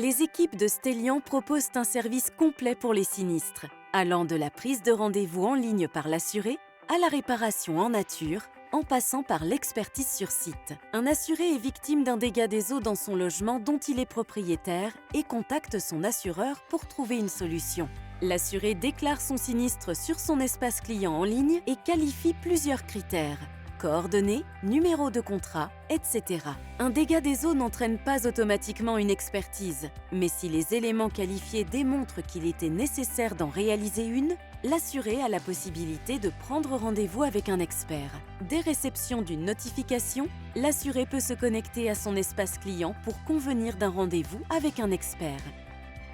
Les équipes de Stellian proposent un service complet pour les sinistres, allant de la prise de rendez-vous en ligne par l'assuré à la réparation en nature, en passant par l'expertise sur site. Un assuré est victime d'un dégât des eaux dans son logement dont il est propriétaire et contacte son assureur pour trouver une solution. L'assuré déclare son sinistre sur son espace client en ligne et qualifie plusieurs critères: coordonnées, numéro de contrat, etc. Un dégât des eaux n'entraîne pas automatiquement une expertise, mais si les éléments qualifiés démontrent qu'il était nécessaire d'en réaliser une, l'assuré a la possibilité de prendre rendez-vous avec un expert. Dès réception d'une notification, l'assuré peut se connecter à son espace client pour convenir d'un rendez-vous avec un expert.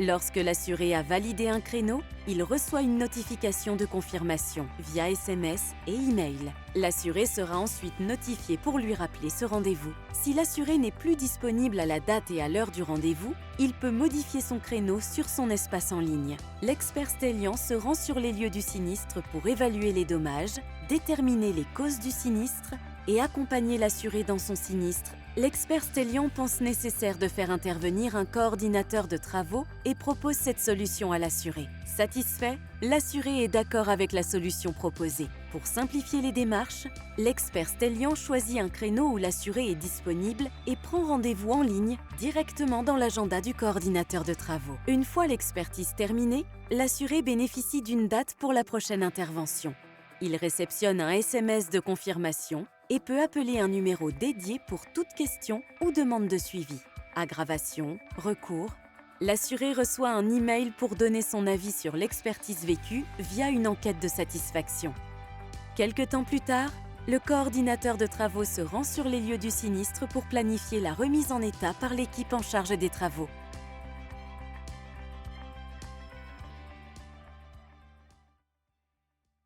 Lorsque l'assuré a validé un créneau, il reçoit une notification de confirmation via SMS et email. L'assuré sera ensuite notifié pour lui rappeler ce rendez-vous. Si l'assuré n'est plus disponible à la date et à l'heure du rendez-vous, il peut modifier son créneau sur son espace en ligne. L'expert Stellian se rend sur les lieux du sinistre pour évaluer les dommages, déterminer les causes du sinistre et accompagner l'assuré dans son sinistre. L'expert Stellian pense nécessaire de faire intervenir un coordinateur de travaux et propose cette solution à l'assuré. Satisfait, l'assuré est d'accord avec la solution proposée. Pour simplifier les démarches, l'expert Stellian choisit un créneau où l'assuré est disponible et prend rendez-vous en ligne directement dans l'agenda du coordinateur de travaux. Une fois l'expertise terminée, l'assuré bénéficie d'une date pour la prochaine intervention. Il réceptionne un SMS de confirmation et peut appeler un numéro dédié pour toute question ou demande de suivi. Aggravation, recours. L'assuré reçoit un email pour donner son avis sur l'expertise vécue via une enquête de satisfaction. Quelque temps plus tard, le coordinateur de travaux se rend sur les lieux du sinistre pour planifier la remise en état par l'équipe en charge des travaux.